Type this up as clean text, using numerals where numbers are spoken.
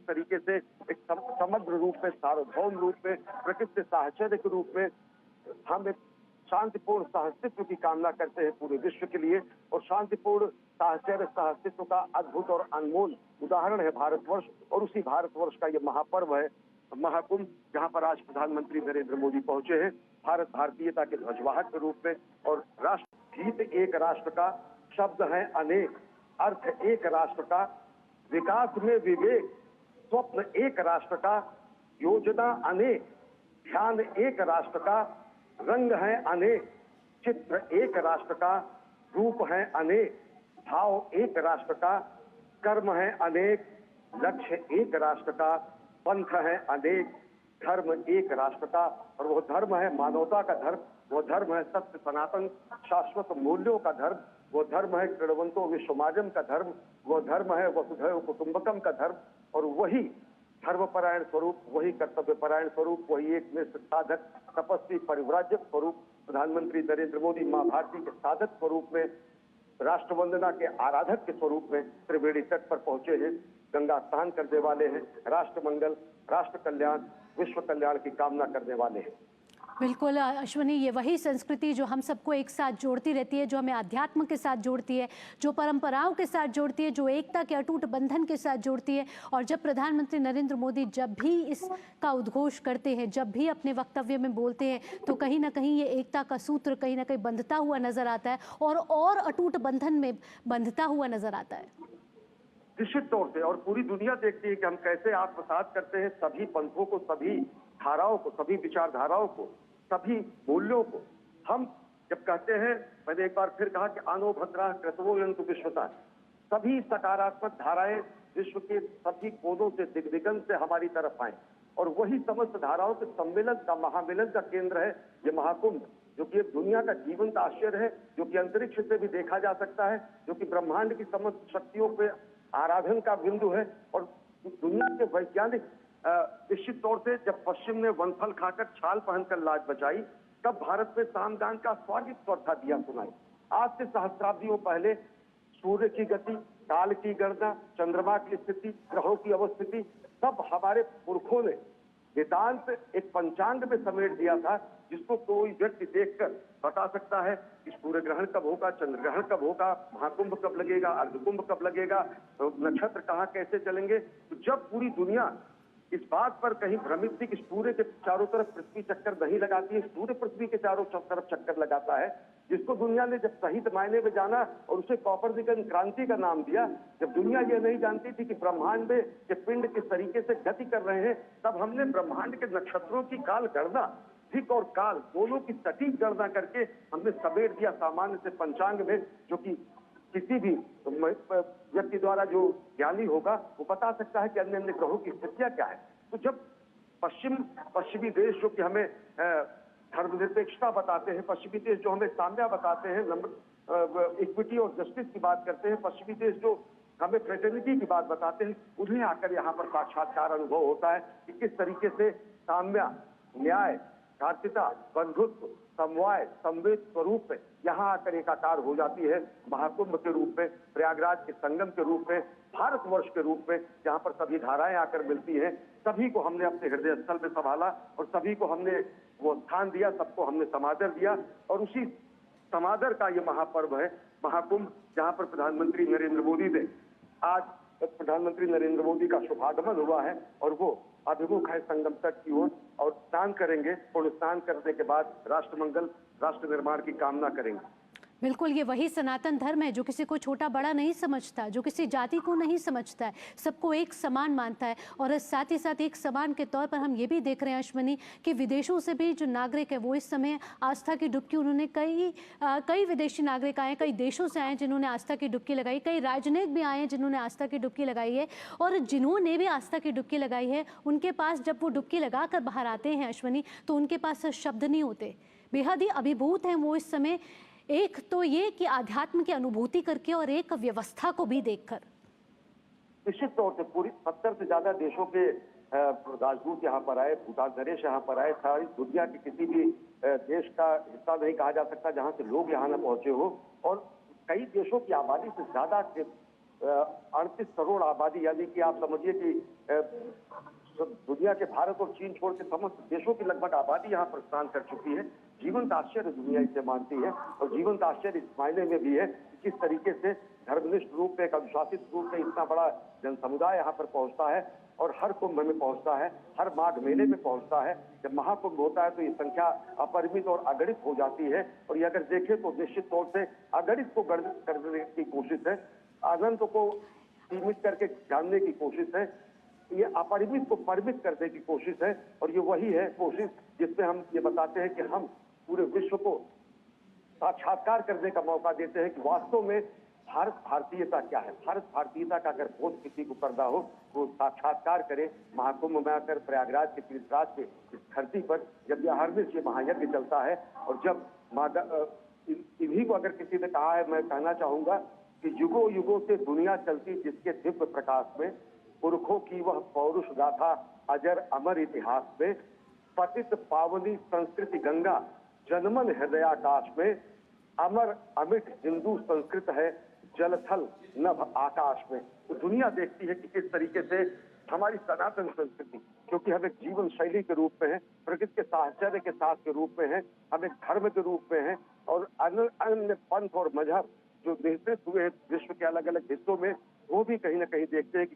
तरीके से एक समग्र रूप में, सार्वभौम रूप में, प्रकृति साहचर्य के रूप में हम एक शांतिपूर्ण सहअस्तित्व की कामना करते हैं पूरे विश्व के लिए। और शांतिपूर्ण साहचर्य सहअस्तित्व का अद्भुत और अनमोल उदाहरण है भारतवर्ष, और उसी भारतवर्ष का ये महापर्व है महाकुंभ, जहां पर आज प्रधानमंत्री नरेंद्र मोदी पहुंचे हैं भारत भारतीयता के ध्वजवाहक के रूप में। और राष्ट्रगीत एक राष्ट्र का, शब्द है अनेक, अर्थ एक राष्ट्र का, विकास में विवेक, स्वप्न एक राष्ट्र का, योजना अनेक, ध्यान एक राष्ट्र का, रंग है अनेक, चित्र एक राष्ट्र का, रूप है अनेक, भाव एक राष्ट्र का, कर्म है अनेक, लक्ष्य एक राष्ट्र का, पंथ है अनेक, धर्म एक राष्ट्र का। और वो धर्म है मानवता का धर्म, वो धर्म है सत्य सनातन शाश्वत मूल्यों का धर्म, वो धर्म है कृणवंतो विश्वमाजम का धर्म, वो धर्म है वसुधैव कुटुंबकम का धर्म। और वही धर्मपरायण स्वरूप, वही कर्तव्यपरायण स्वरूप, वही एक निष्ठ साधक तपस्वी परिव्राजक स्वरूप प्रधानमंत्री नरेंद्र मोदी मां भारती के साधक स्वरूप में, राष्ट्र वंदना के आराधक के स्वरूप में त्रिवेणी तट पर पहुंचे हैं, गंगा स्नान करने वाले हैं, राष्ट्र मंगल, राष्ट्र कल्याण, विश्व कल्याण की कामना करने वाले हैं। बिल्कुल अश्विनी, ये वही संस्कृति जो हम सबको एक साथ जोड़ती रहती है, जो हमें अध्यात्म के साथ जोड़ती है, जो परंपराओं के साथ जोड़ती है, जो एकता के अटूट बंधन के साथ जोड़ती है। और जब प्रधानमंत्री नरेंद्र मोदी जब भी इसका उद्घोष करते हैं, जब भी अपने वक्तव्य में बोलते हैं, तो कहीं ना कहीं ये एकता का सूत्र कहीं ना कहीं बंधता हुआ नजर आता है और अटूट बंधन में बंधता हुआ नजर आता है। निश्चित तौर से, और पूरी दुनिया देखती है कि हम कैसे आत्मसात करते हैं सभी पंथों को, सभी धाराओं को, सभी विचारधाराओं को, सभी मूल्यों को। हम जब कहते हैं, मैंने एक बार फिर कहा कि आनो भद्रा कृतवो यंतु विश्वता, सभी सकारात्मक धाराएं विश्व के सभी कोनों से, दिग्दिगंत से हमारी तरफ आए, और वही समस्त धाराओं के सम्मेलन का, महामिलन का केंद्र है ये महाकुंभ, जो कि एक दुनिया का जीवंत आश्चर्य है, जो कि अंतरिक्ष से भी देखा जा सकता है, जो कि ब्रह्मांड की समस्त शक्तियों पे आराधन का बिंदु है। और दुनिया के वैज्ञानिक निश्चित तौर से, जब पश्चिम ने वनफल खाकर छाल पहनकर लाज बचाई, तब भारत में सामगान का स्वागत स्वर था दिया सुनाई। आज से सहस्राब्दियों पहले सूर्य की गति, काल की गणना, चंद्रमा की स्थिति, ग्रहों की अवस्थिति, सब हमारे पुरखों ने वेदांत एक पंचांग में समेट दिया था, जिसको कोई व्यक्ति देखकर बता सकता है कि सूर्य ग्रहण कब होगा, चंद्र ग्रहण कब होगा, महाकुंभ कब लगेगा, अर्धकुंभ कब लगेगा, नक्षत्र कहाँ कैसे चलेंगे। तो जब पूरी दुनिया इस बात पर कहीं भ्रमित थी कि सूर्य के चारों तरफ पृथ्वी चक्कर नहीं लगाती है, सूर्य पृथ्वी के चारों तरफ चक्कर लगाता है, जिसको दुनिया ने जब सही मायने में जाना और उसे कॉपरनिकस क्रांति का नाम दिया, जब दुनिया ये नहीं जानती थी कि ब्रह्मांड में के पिंड किस तरीके से गति कर रहे हैं, तब हमने ब्रह्मांड के नक्षत्रों की काल गणना, धिक और काल दोनों की सटीक गणना करके हमने समेट दिया सामान्य से पंचांग में, जो कि किसी भी व्यक्ति द्वारा जो ज्ञानी होगा वो बता सकता है कि अन्य अन्य ग्रहों की स्थितियां क्या है। तो जब पश्चिमी देश जो कि हमें धर्मनिरपेक्षता बताते हैं, पश्चिमी देश जो हमें साम्या बताते हैं, इक्विटी और जस्टिस की बात करते हैं, पश्चिमी देश जो हमें फ्रेटर्निटी की बात बताते हैं, उन्हें आकर यहाँ पर साक्षात्कार अनुभव होता है कि किस तरीके से साम्या, न्याय, कार्तिता, बंधुत्व, समवाय, संवेद स्वरूप में यहाँ आकर एकाकार हो जाती है महाकुंभ के रूप में, प्रयागराज के संगम के रूप में, भारतवर्ष के रूप में, जहाँ पर सभी धाराएं आकर मिलती हैं। सभी को हमने अपने हृदय स्थल में संभाला और सभी को हमने वो स्थान दिया, सबको हमने समादर दिया, और उसी समादर का ये महापर्व है महाकुंभ, जहाँ पर प्रधानमंत्री नरेंद्र मोदी ने आज प्रधानमंत्री नरेंद्र मोदी का शुभागमन हुआ है, और वो अभिमुख है संगम तट की ओर, और स्नान करेंगे, पुण्य स्नान करने के बाद राष्ट्र मंगल, राष्ट्र निर्माण की कामना करेंगे। बिल्कुल, ये वही सनातन धर्म है जो किसी को छोटा बड़ा नहीं समझता, जो किसी जाति को नहीं समझता है, सबको एक समान मानता है। और साथ ही साथ एक समान के तौर पर हम ये भी देख रहे हैं अश्विनी कि विदेशों से भी जो नागरिक है वो इस समय आस्था की डुबकी, उन्होंने कई विदेशी नागरिक आए, कई देशों से आए जिन्होंने आस्था की डुबकी लगाई, कई राजनयिक भी आए हैं जिन्होंने आस्था की डुबकी लगाई है। और जिन्होंने भी आस्था की डुबकी लगाई है, उनके पास जब वो डुबकी लगा कर बाहर आते हैं अश्विनी, तो उनके पास शब्द नहीं होते, बेहद ही अभिभूत हैं वो इस समय। एक तो ये कि आध्यात्म की अनुभूति करके, और एक व्यवस्था को भी देखकर। निश्चित तौर से पूरी 70 से ज्यादा देशों के राजदूत यहाँ पर आए, भूटान नरेश यहाँ पर आए, सारी दुनिया के किसी भी देश का हिस्सा नहीं कहा जा सकता जहाँ से लोग यहाँ न पहुंचे हो, और कई देशों की आबादी से ज्यादा 38 करोड़ आबादी, यानी कि आप समझिए कि दुनिया के भारत और चीन छोड़ के समस्त देशों की लगभग आबादी यहाँ पर स्नान कर चुकी है। जीवंत आश्चर्य दुनिया इसे मानती है, और जीवंत आश्चर्य इस मायने में भी है कि किस तरीके से धर्मनिष्ठ रूप में, एक अनुशासित रूप में इतना बड़ा जन समुदाय यहाँ पर पहुंचता है और हर कुंभ में पहुंचता है, हर माघ मेले में पहुंचता है। जब महाकुंभ होता है तो ये संख्या अपरिमित और अगणित हो जाती है, और ये अगर देखें तो निश्चित तौर से अगणित को गणित करने की कोशिश है, अनंत को सीमित करके जानने की कोशिश है, ये अपरिमित को परिमित करने की कोशिश है। और ये वही है कोशिश जिसमें हम ये बताते हैं कि हम पूरे विश्व को साक्षात्कार करने का मौका देते हैं कि वास्तव में भारत भारतीयता क्या है। भारत भारतीयता का अगर बोध किसी को करना हो तो साक्षात्कार करे महाकुंभ में आकर, प्रयागराज के तीर्थराज के इस धरती पर जब यह हर वर्ष ये महायज्ञ चलता है, और जब इन्हीं को अगर किसी ने कहा है, मैं कहना चाहूंगा कि युगों युगों से दुनिया चलती जिसके दिव्य प्रकाश में, पुरखों की वह पौरुष गाथा अजर अमर इतिहास में, पतित पावनी संस्कृति गंगा जनमन हृदयाकाश में, अमर अमिट हिंदू संस्कृत है जलथल नभ आकाश में। तो दुनिया देखती है कि किस तरीके से हमारी सनातन संस्कृति, क्योंकि हम एक जीवन शैली के रूप में है, प्रकृति के साहचर्य के साथ के रूप में है, हम एक धर्म के रूप में है, और अन्य पंथ और मजहब जो विस्तृत हुए विश्व के अलग अलग हिस्सों में, वो भी कहीं ना कहीं देखते हैं कि